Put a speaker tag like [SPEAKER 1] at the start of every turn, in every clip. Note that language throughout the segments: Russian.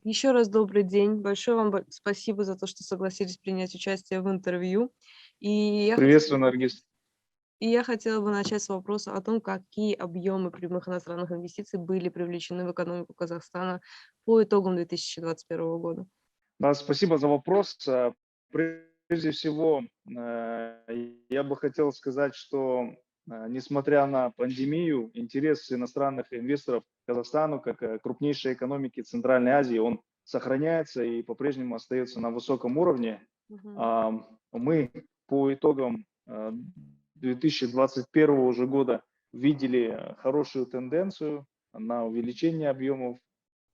[SPEAKER 1] Еще раз добрый день. Большое вам спасибо за то, что согласились принять участие в интервью. И я хотела,
[SPEAKER 2] Приветствую, Наргиз.
[SPEAKER 1] и я хотела бы начать с вопроса о том, какие объемы прямых иностранных инвестиций были привлечены в экономику Казахстана по итогам 2021 года.
[SPEAKER 2] Да, спасибо за вопрос. Прежде всего, я бы хотел сказать, что несмотря на пандемию, интерес иностранных инвесторов к Казахстану, как крупнейшей экономики Центральной Азии, он сохраняется и по-прежнему остается на высоком уровне.
[SPEAKER 1] Мгм.
[SPEAKER 2] А, Мы по итогам 2021 уже года видели хорошую тенденцию на увеличение объемов.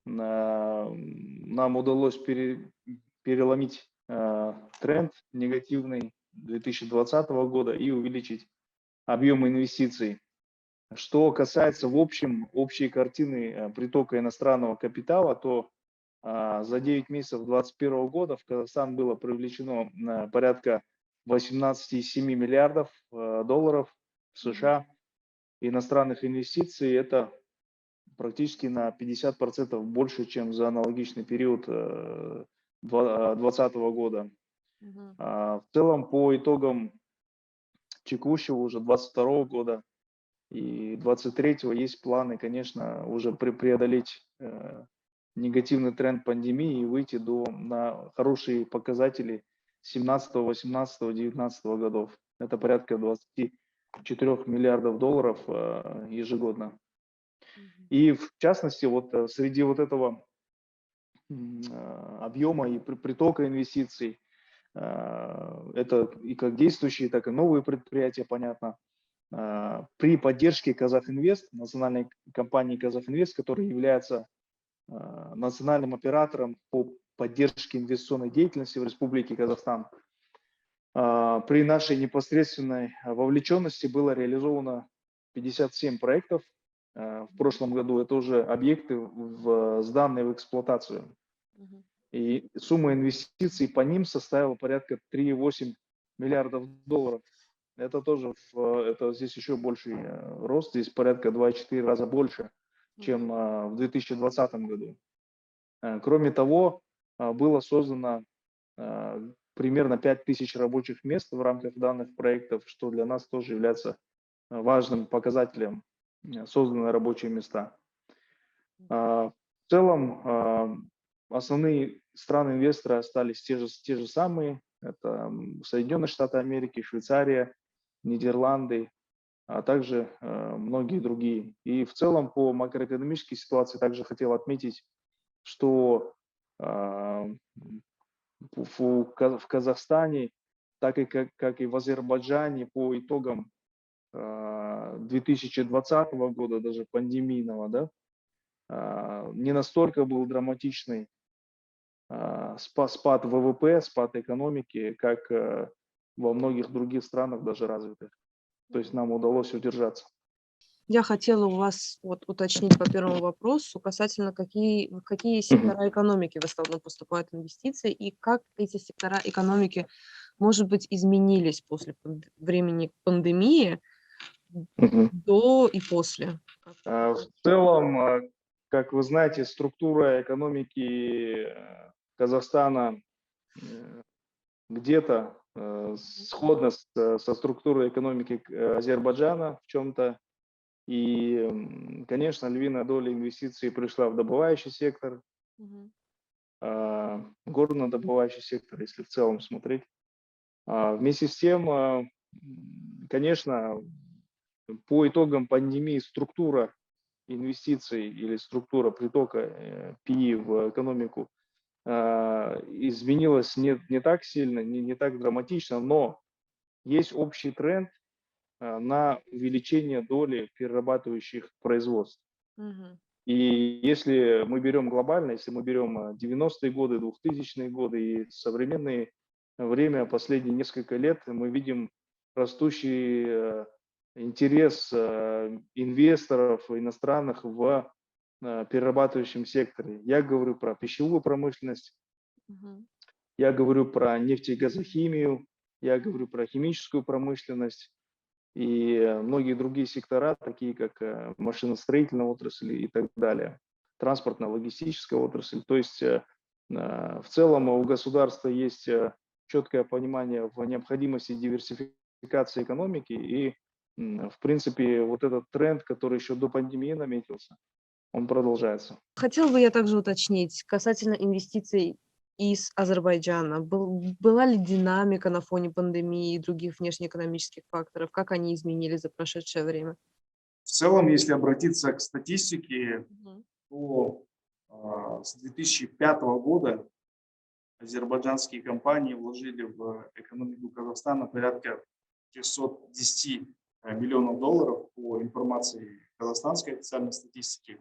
[SPEAKER 2] Нам удалось переломить тренд негативный 2020 года и увеличить объем инвестиций. Что касается общей картины притока иностранного капитала, то за 9 месяцев 2021 года в Казахстан было привлечено порядка 18,7 миллиардов долларов в
[SPEAKER 1] Мгм.
[SPEAKER 2] США. Иностранных инвестиций это практически на 50% больше, чем за аналогичный период 2020 года.
[SPEAKER 1] Мгм.
[SPEAKER 2] В целом, по итогам текущего уже 2022 года и 2023 есть планы, конечно, уже преодолеть негативный тренд пандемии и выйти на хорошие показатели 17, 18, 19 годов. Это порядка 24 миллиардов долларов ежегодно.
[SPEAKER 1] Мгм.
[SPEAKER 2] И в частности, среди вот этого объема и притока инвестиций, это и как действующие, так и новые предприятия, понятно. При поддержке Казахинвест, национальной компании Казахинвест, которая является национальным оператором по поддержке инвестиционной деятельности в Республике Казахстан, при нашей непосредственной вовлеченности было реализовано 57 проектов. В прошлом году это уже объекты, сданные в эксплуатацию.
[SPEAKER 1] Мгм.
[SPEAKER 2] И сумма инвестиций по ним составила порядка 3,8 миллиардов долларов. Это тоже, это здесь еще больший рост, здесь порядка 2,4 раза больше,
[SPEAKER 1] Мгм.
[SPEAKER 2] чем в 2020 году. Кроме того, было создано примерно 5000 рабочих мест в рамках данных проектов, что для нас тоже является важным показателем созданные рабочие места. В целом, основные страны-инвесторы остались те же самые. Это Соединенные Штаты Америки, Швейцария, Нидерланды, а также многие другие. И в целом по макроэкономической ситуации также хотел отметить, что а, в Казахстане, как и в Азербайджане по итогам 2020 года, даже пандемийного, да, не настолько был драматичный спад ВВП, спад экономики, как во многих других странах, даже развитых. То есть
[SPEAKER 1] Мгм.
[SPEAKER 2] нам удалось удержаться.
[SPEAKER 1] Я хотела у вас вот уточнить по первому вопросу касательно в какие
[SPEAKER 2] Мгм.
[SPEAKER 1] сектора экономики в основном поступают инвестиции и как эти сектора экономики, может быть, изменились после времени пандемии
[SPEAKER 2] Мгм.
[SPEAKER 1] до и после?
[SPEAKER 2] В целом, как вы знаете, структура экономики Казахстана э, где-то сходна со структурой экономики Азербайджана в чем-то. И, конечно, львиная доля инвестиций пришла в добывающий сектор,
[SPEAKER 1] Мгм.
[SPEAKER 2] горнодобывающий сектор, если в целом смотреть. Вместе с тем, конечно, по итогам пандемии структура инвестиций или структура притока ПИ в экономику изменилась не так сильно, не так драматично, но есть общий тренд на увеличение доли перерабатывающих производств.
[SPEAKER 1] Мгм.
[SPEAKER 2] И если мы берем глобально, если мы берем 90-е годы, 2000-е годы и современное время, последние несколько лет, мы видим растущий интерес инвесторов иностранных в перерабатывающем секторе. Я говорю про пищевую промышленность,
[SPEAKER 1] Мгм.
[SPEAKER 2] я говорю про нефть и газохимию, я говорю про химическую промышленность и многие другие сектора, такие как машиностроительная отрасль и так далее. транспортно-логистическая отрасль. То есть в целом у государства есть четкое понимание в необходимости диверсификации экономики и, в принципе, вот этот тренд, который еще до пандемии наметился, он продолжается.
[SPEAKER 1] Хотела бы я также уточнить касательно инвестиций из Азербайджана. Была ли динамика на фоне пандемии и других внешнеэкономических факторов? Как они изменились за прошедшее время?
[SPEAKER 3] В целом, если обратиться к статистике,
[SPEAKER 1] Мгм.
[SPEAKER 3] то с 2005 года азербайджанские компании вложили в экономику Казахстана порядка 610 миллионов долларов по информации казахстанской официальной статистики.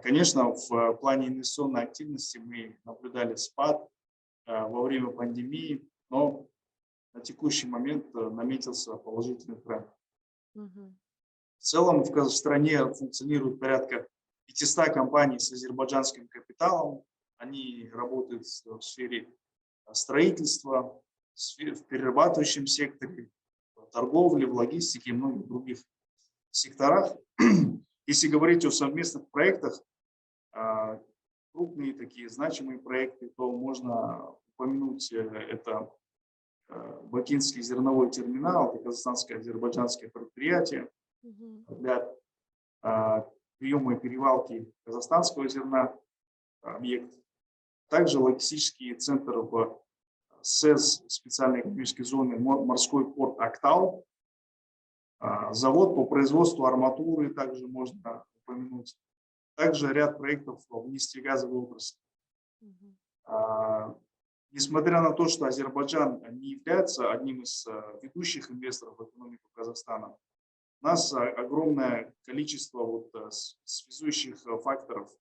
[SPEAKER 3] Конечно, в плане инвестиционной активности мы наблюдали спад во время пандемии, но на текущий момент наметился положительный тренд.
[SPEAKER 1] Мгм.
[SPEAKER 3] В целом в стране функционирует порядка 500 компаний с азербайджанским капиталом. Они работают в сфере строительства, в перерабатывающем секторе, в торговле, в логистике и многих других секторах. Если говорить о совместных проектах, крупные такие значимые проекты, то можно упомянуть это Бакинский зерновой терминал, это казахстанское азербайджанское предприятие
[SPEAKER 1] Мгм.
[SPEAKER 3] для приема и перевалки казахстанского зерна, объект. Также логистический центр в СЭЗ, специальной экономической зоны, морской порт Актау. Завод по производству арматуры также можно упомянуть. Также ряд проектов в нефтегазовой отрасли.
[SPEAKER 1] Мгм.
[SPEAKER 3] Несмотря на то, что Азербайджан не является одним из ведущих инвесторов в экономику Казахстана, у нас огромное количество связующих факторов,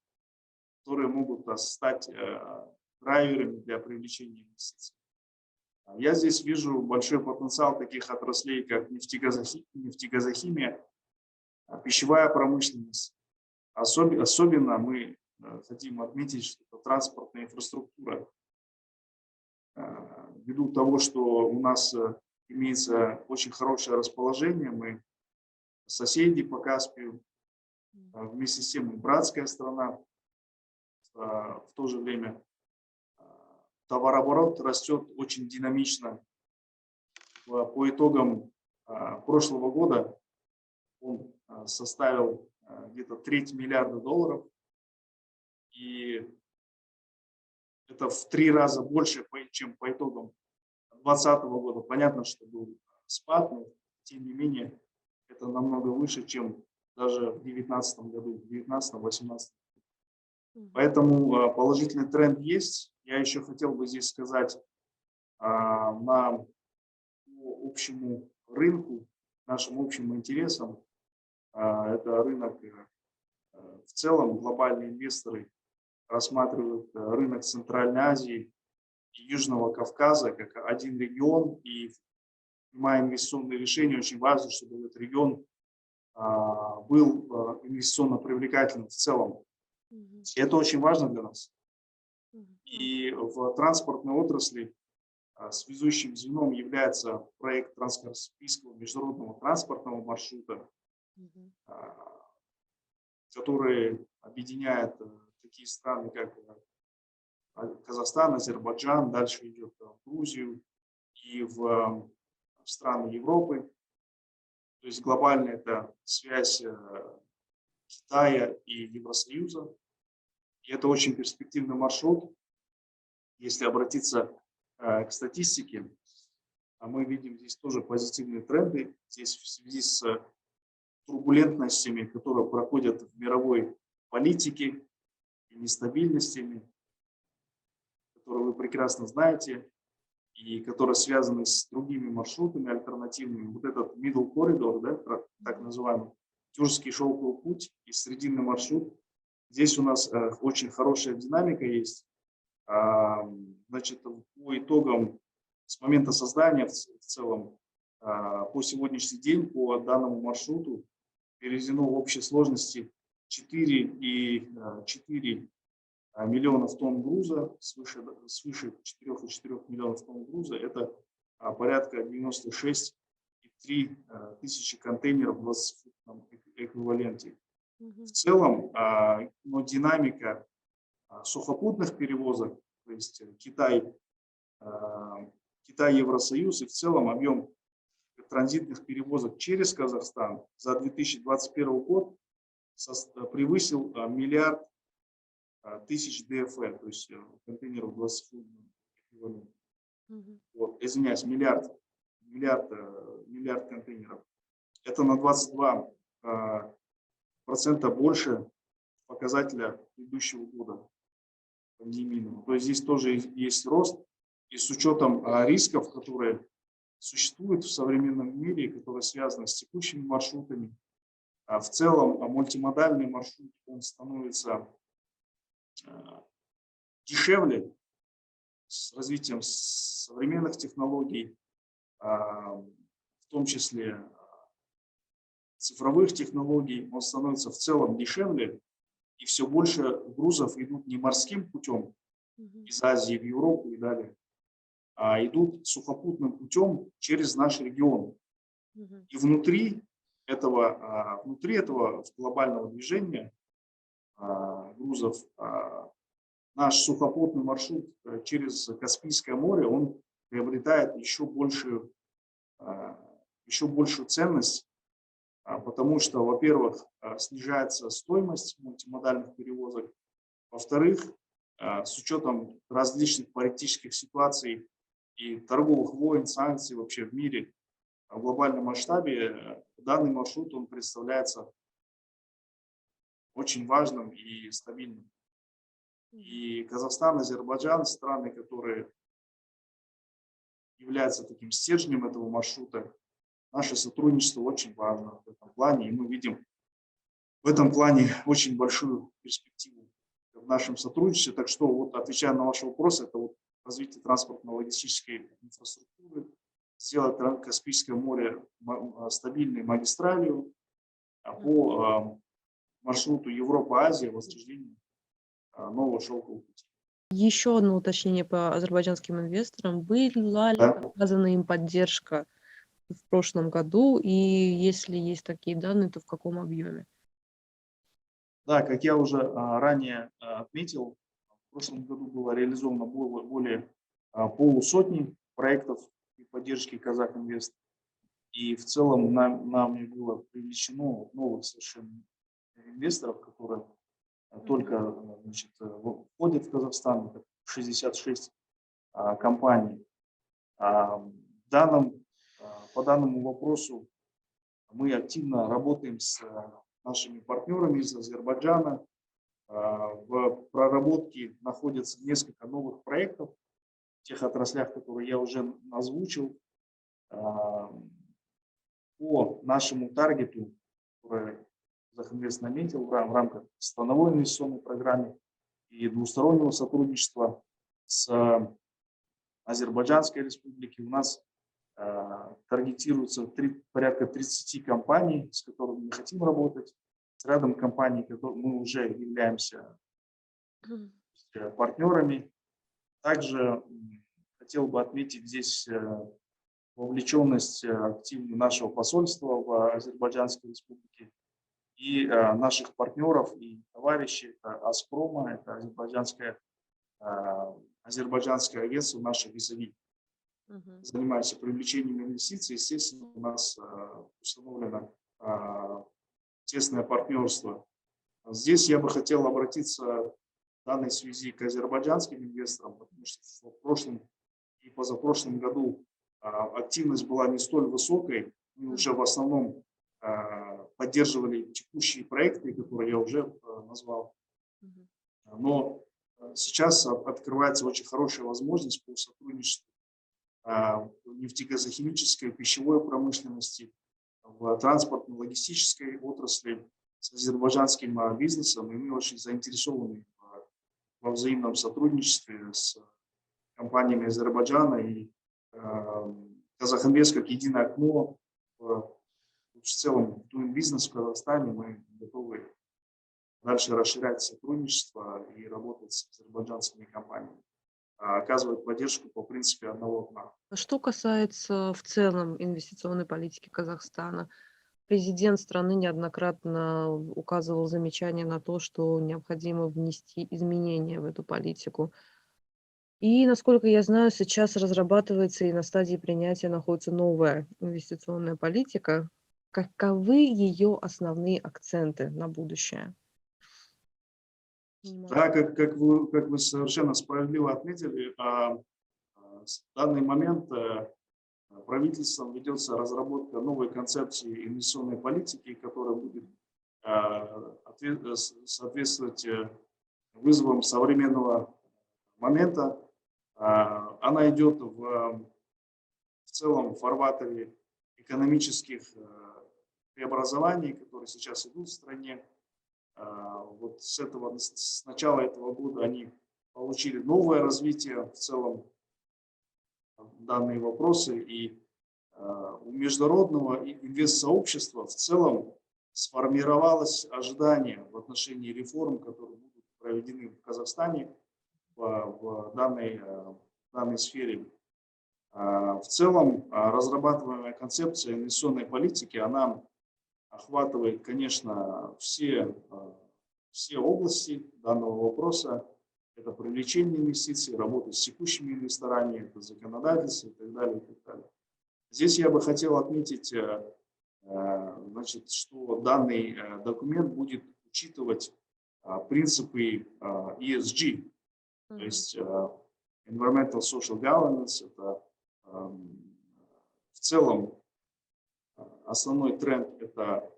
[SPEAKER 3] которые могут стать драйверами для привлечения инвестиций. Я здесь вижу большой потенциал таких отраслей, как нефтегазохимия, пищевая промышленность. Особенно мы хотим отметить, что это транспортная инфраструктура. Ввиду того, что у нас имеется очень хорошее расположение, мы соседи по Каспию, вместе с тем и братская страна, в то же время товарооборот растет очень динамично. По итогам прошлого года он составил где-то треть миллиарда долларов. И это в 3 раза больше, чем по итогам 2020 года. Понятно, что был спад, но тем не менее это намного выше, чем даже в 2019 году, в 2019-2018. Поэтому положительный тренд есть. Я еще хотел бы здесь сказать по общему рынку, нашим общим интересам. Это рынок в целом, глобальные инвесторы рассматривают рынок Центральной Азии и Южного Кавказа как один регион, и принимая инвестиционные решения, очень важно, чтобы этот регион был инвестиционно привлекательным в целом. И это очень важно для нас. И в транспортной отрасли связующим звеном является проект Транскаспийского международного транспортного маршрута, который объединяет такие страны, как Казахстан, Азербайджан, дальше идет в Грузию и в страны Европы. То есть глобально это связь Китая и Евросоюза. И это очень перспективный маршрут. Если обратиться к статистике, мы видим здесь тоже позитивные тренды. Здесь в связи с турбулентностями, которые проходят в мировой политике, и нестабильностями, которые вы прекрасно знаете, и которые связаны с другими маршрутами альтернативными. Вот этот middle corridor, да, так называемый Тюркский шелковый путь и срединный маршрут. Здесь у нас очень хорошая динамика есть. Значит, по итогам с момента создания в целом по сегодняшний день по данному маршруту перевезено в общей сложности 4,4 миллионов тонн груза, свыше 4,4 миллионов тонн груза. Это порядка 96,3 тысячи контейнеров в 20-футном эквиваленте.
[SPEAKER 1] Мгм.
[SPEAKER 3] В целом, но динамика сухопутных перевозок, то есть Китай, Евросоюз и в целом объем транзитных перевозок через Казахстан за 2021 год превысил миллиард тысяч ДФЛ, то есть контейнеров 20-футовых эквивалент.
[SPEAKER 1] Мгм.
[SPEAKER 3] Вот, извиняюсь, миллиард контейнеров. Это на 22% больше показателя предыдущего года пандемийного. То есть здесь тоже есть рост. И с учетом рисков, которые существуют в современном мире, которые связаны с текущими маршрутами, в целом мультимодальный маршрут он становится дешевле с развитием современных технологий, в том числе цифровых технологий, он становится в целом дешевле, и все больше грузов идут не морским путем
[SPEAKER 1] Мгм.
[SPEAKER 3] из Азии в Европу и далее, а идут сухопутным путем через наш регион.
[SPEAKER 1] Мгм.
[SPEAKER 3] И внутри этого глобального движения грузов наш сухопутный маршрут через Каспийское море, он приобретает еще большую ценность, потому что, во-первых, снижается стоимость мультимодальных перевозок, во-вторых, с учетом различных политических ситуаций и торговых войн, санкций вообще в мире, в глобальном масштабе данный маршрут он представляется очень важным и стабильным. И Казахстан, Азербайджан, страны, которые являются таким стержнем этого маршрута, наше сотрудничество очень важно в этом плане, и мы видим в этом плане очень большую перспективу в нашем сотрудничестве. Так что, вот, отвечая на ваш вопрос, это вот развитие транспортно-логистической инфраструктуры, сделать Каспийское море стабильной магистралью по маршруту Европа-Азия, возрождение нового шелкового пути.
[SPEAKER 1] Еще одно уточнение по азербайджанским инвесторам. Была ли
[SPEAKER 3] Да?
[SPEAKER 1] оказана им поддержка в прошлом году? И если есть такие данные, то в каком объеме?
[SPEAKER 3] Да, как я уже ранее отметил, в прошлом году было реализовано более полусотни проектов и поддержки Казахинвест. И в целом нами было привлечено новых совершенно инвесторов, которые только входят в Казахстан, это 66 компаний. По данному вопросу мы активно работаем с нашими партнерами из Азербайджана. В проработке находятся несколько новых проектов в тех отраслях, которые я уже озвучил. По нашему таргету, который Казахинвест наметил в рамках страновой инвестиционной программы и двустороннего сотрудничества с Азербайджанской республикой, у нас таргетируется порядка 30 компаний, с которыми мы хотим работать, с рядом компаний, которые мы уже являемся партнерами. Также хотел бы отметить здесь вовлеченность активную нашего посольства в Азербайджанской республике и наших партнеров и товарищей. Это Азпрома, это азербайджанское агентство «Наше визави». Занимается привлечением инвестиций. Естественно, у нас установлено тесное партнерство. Здесь я бы хотел обратиться в данной связи к азербайджанским инвесторам, потому что в прошлом и позапрошлом году активность была не столь высокой. Мы уже в основном поддерживали текущие проекты, которые я уже назвал. Но сейчас открывается очень хорошая возможность по сотрудничеству в нефтегазохимической, пищевой промышленности, в транспортно-логистической отрасли с азербайджанским бизнесом. И мы очень заинтересованы во взаимном сотрудничестве с компаниями Азербайджана и Казахинвест как единое окно в целом doing бизнес в Казахстане. Мы готовы дальше расширять сотрудничество и работать с азербайджанскими компаниями, оказывать поддержку по принципу одного окна.
[SPEAKER 1] Что касается в целом инвестиционной политики Казахстана, Президент страны неоднократно указывал замечания на то, что необходимо внести изменения в эту политику. И, насколько я знаю, сейчас разрабатывается и на стадии принятия находится новая инвестиционная политика. Каковы ее основные акценты на будущее?
[SPEAKER 3] Да, как вы совершенно справедливо отметили, в данный момент правительством ведется разработка новой концепции инвестиционной политики, которая будет соответствовать вызовам современного момента. Она идет в целом в фарватере экономических преобразований, которые сейчас идут в стране. Вот с начала этого года они получили новое развитие в целом данные вопросы, и у международного инвестсообщества в целом сформировалось ожидание в отношении реформ, которые будут проведены в Казахстане в данной сфере. В целом разрабатываемая концепция инвестиционной политики, она охватывает, конечно, все области данного вопроса. Это привлечение инвестиций, работа с текущими инвесторами, это законодательство и так далее, и так далее. Здесь я бы хотел отметить, значит, что данный документ будет учитывать принципы ESG, то есть Environmental Social Governance. Это в целом основной тренд – это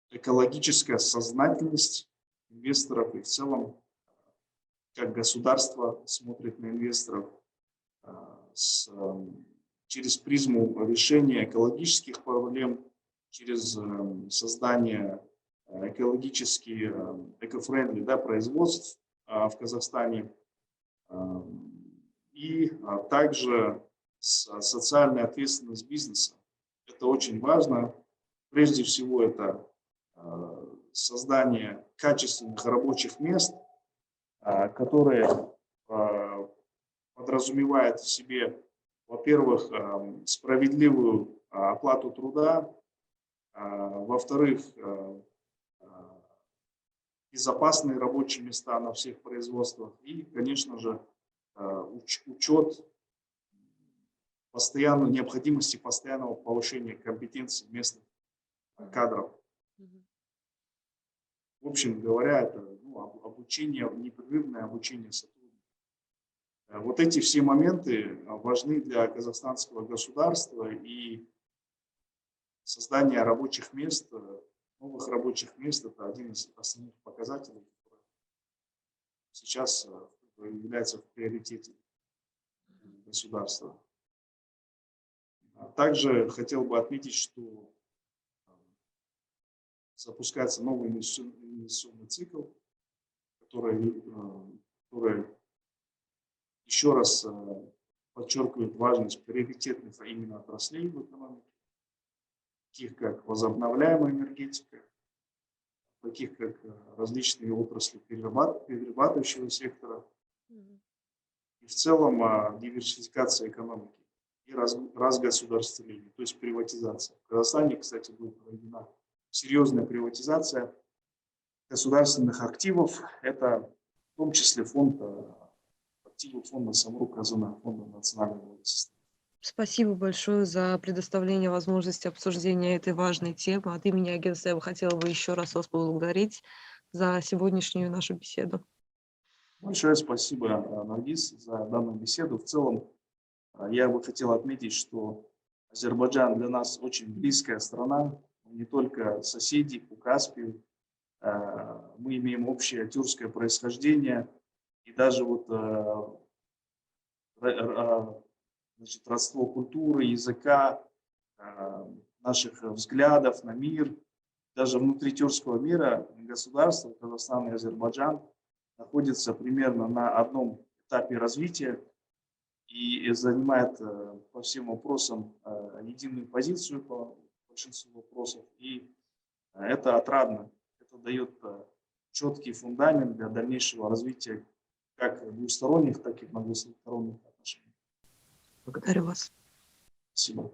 [SPEAKER 3] экологическая сознательность инвесторов, и в целом как государство смотрит на инвесторов через призму решения экологических проблем, через создание экологически эко-френдли производств в Казахстане, и также социальная ответственность бизнеса. Это очень важно. Прежде всего, это создание качественных рабочих мест, которые подразумевают в себе, во-первых, справедливую оплату труда, во-вторых, безопасные рабочие места на всех производствах и, конечно же, учет необходимости постоянного повышения компетенции местных кадров. В общем говоря, это обучение, непрерывное обучение сотрудников. Вот эти все моменты важны для казахстанского государства, и создание рабочих мест, новых рабочих мест – это один из основных показателей, который сейчас является в приоритете государства. Также хотел бы отметить, что запускается новый инвестиционный цикл, который еще раз подчеркивает важность приоритетных именно отраслей в экономике, таких как возобновляемая энергетика, таких как различные отрасли перерабатывающего сектора, и в целом диверсификация экономики и разгосударствление, то есть приватизация. В Казахстане, кстати, будет проведена серьезная приватизация государственных активов. Это в том числе активы фонда Самрук-Казына, фонда национального благосостояния.
[SPEAKER 1] Спасибо большое за предоставление возможности обсуждения этой важной темы. От имени агентства я бы хотела еще раз вас поблагодарить за сегодняшнюю нашу беседу.
[SPEAKER 3] Большое спасибо, Наргиз, за данную беседу. В целом, я бы хотел отметить, что Азербайджан для нас очень близкая страна, не только соседи по Каспию. Мы имеем общее тюркское происхождение, и даже значит, родство культуры, языка, наших взглядов на мир. Даже внутри тюркского мира государства Казахстан и Азербайджан находятся примерно на одном этапе развития и занимает по всем вопросам единую позицию по большинству вопросов. И это отрадно. Это дает четкий фундамент для дальнейшего развития как двусторонних, так и многосторонних отношений.
[SPEAKER 1] Благодарю вас.
[SPEAKER 3] Спасибо.